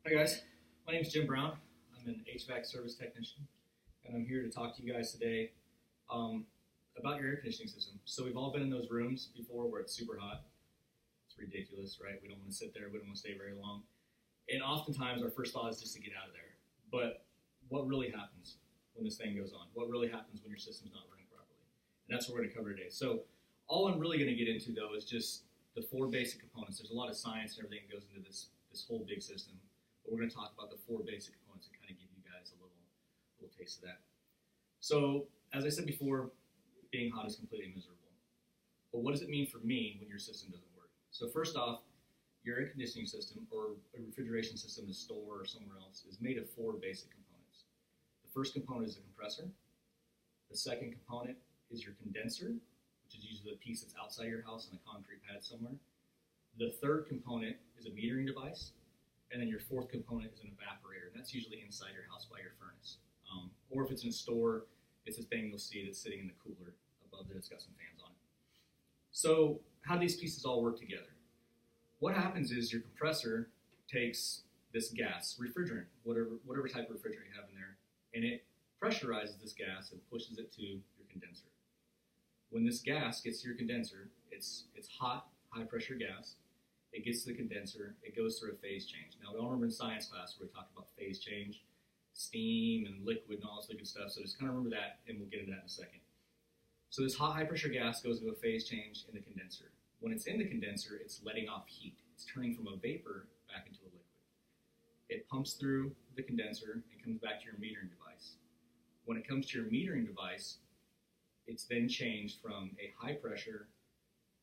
Hi guys, my name is Jim Brown. I'm an HVAC service technician, and I'm here to talk to you guys today about your air conditioning system. So we've all been in those rooms before where it's super hot. It's ridiculous, right? We don't want to sit there. We don't want to stay very long. And oftentimes our first thought is just to get out of there. But what really happens when this thing goes on? What really happens when your system's not running properly? And that's what we're going to cover today. So all I'm really going to get into though is just the four basic components. There's a lot of science and everything that goes into this whole big system. But we're going to talk about the four basic components and kind of give you guys a little taste of that. So, as I said before, being hot is completely miserable. But what does it mean for me when your system doesn't work? So first off, your air conditioning system or a refrigeration system in a store or somewhere else is made of four basic components. The first component is the compressor. The second component is your condenser, which is usually the piece that's outside your house on a concrete pad somewhere. The third component is a metering device. And then your fourth component is an evaporator, and that's usually inside your house by your furnace. Or if it's in a store, it's a thing you'll see that's sitting in the cooler above that. It's got some fans on it. So how do these pieces all work together? What happens is your compressor takes this gas, refrigerant, whatever type of refrigerant you have in there, and it pressurizes this gas and pushes it to your condenser. When this gas gets to your condenser, it's hot, high-pressure gas. It gets to the condenser, it goes through a phase change. Now, we all remember in science class where we talked about phase change, steam and liquid and all this good stuff, so just kind of remember that, and we'll get into that in a second. So this hot, high-pressure gas goes into a phase change in the condenser. When it's in the condenser, it's letting off heat. It's turning from a vapor back into a liquid. It pumps through the condenser and comes back to your metering device. When it comes to your metering device, it's then changed from a high-pressure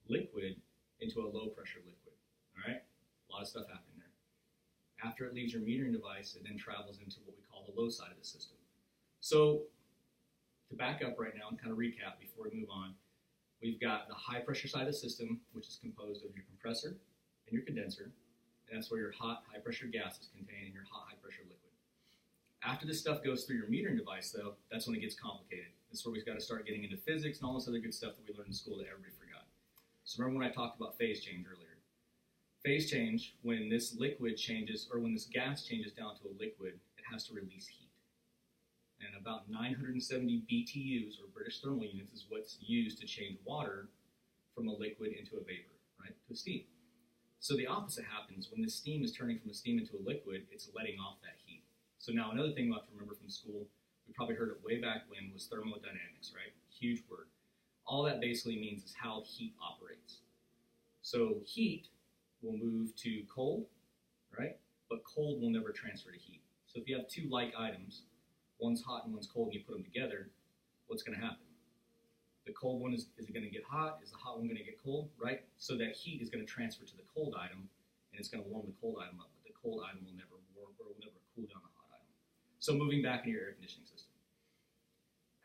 liquid into a low-pressure liquid. All right, a lot of stuff happening there. After it leaves your metering device, it then travels into what we call the low side of the system. So to back up right now and kind of recap before we move on, we've got the high pressure side of the system, which is composed of your compressor and your condenser, and that's where your hot, high pressure gas is contained in your hot, high pressure liquid. After this stuff goes through your metering device, though, that's when it gets complicated. This is where we've got to start getting into physics and all this other good stuff that we learned in school that everybody forgot. So remember when I talked about phase change earlier? Phase change, when this liquid changes, or when this gas changes down to a liquid, it has to release heat. And about 970 BTUs, or British thermal units, is what's used to change water from a liquid into a vapor, right, to a steam. So the opposite happens. When this steam is turning from a steam into a liquid, it's letting off that heat. So now another thing we have to remember from school, we probably heard it way back when, was thermodynamics, right? Huge word. All that basically means is how heat operates. So heat will move to cold, right? But cold will never transfer to heat. So if you have two like items, one's hot and one's cold, and you put them together, what's going to happen? The cold one is it going to get hot? Is the hot one going to get cold, right? So that heat is going to transfer to the cold item, and it's going to warm the cold item up, but the cold item will never warm or will never cool down the hot item. So moving back into your air conditioning system.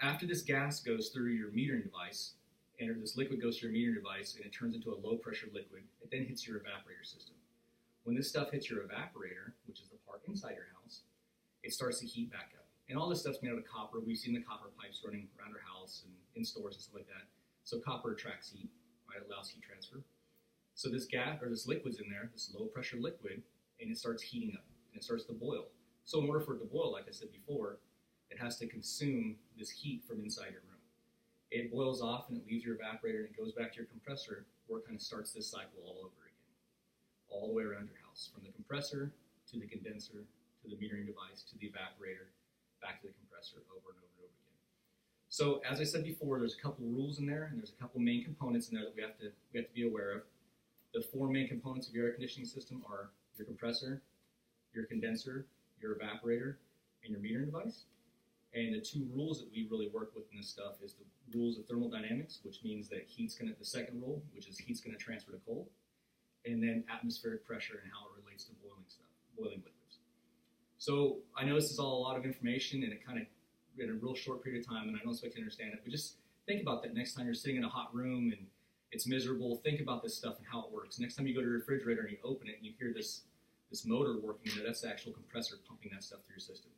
After this gas goes through your metering device, and this liquid goes through your metering device and it turns into a low pressure liquid, it then hits your evaporator system. When this stuff hits your evaporator, which is the part inside your house, it starts to heat back up. And all this stuff's made out of copper. We've seen the copper pipes running around our house and in stores and stuff like that. So copper attracts heat, right? It allows heat transfer. So this gas, or this liquid's in there, this low pressure liquid, and it starts heating up and it starts to boil. So in order for it to boil, like I said before, it has to consume this heat from inside your room. It boils off and it leaves your evaporator and it goes back to your compressor, where it kind of starts this cycle all over again, all the way around your house, from the compressor to the condenser to the metering device to the evaporator, back to the compressor, over and over and over again. So as I said before, there's a couple rules in there, and there's a couple main components in there that we have to be aware of. The four main components of your air conditioning system are your compressor, your condenser, your evaporator, and your metering device. And the two rules that we really work with in this stuff is the rules of thermodynamics, which means that the second rule, which is heat's going to transfer to cold, and then atmospheric pressure and how it relates to boiling liquids. So I know this is all a lot of information, and it kind of in a real short period of time, and I don't expect you to understand it, but just think about that next time you're sitting in a hot room and it's miserable. Think about this stuff and how it works. Next time you go to your refrigerator and you open it and you hear this motor working in there, that's the actual compressor pumping that stuff through your system.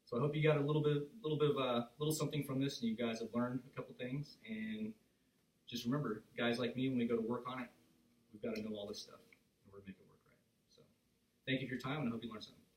So I hope you got a little something from this, and you guys have learned a couple things. And just remember, guys like me, when we go to work on it, we've got to know all this stuff in order to make it work right. So thank you for your time, and I hope you learned something.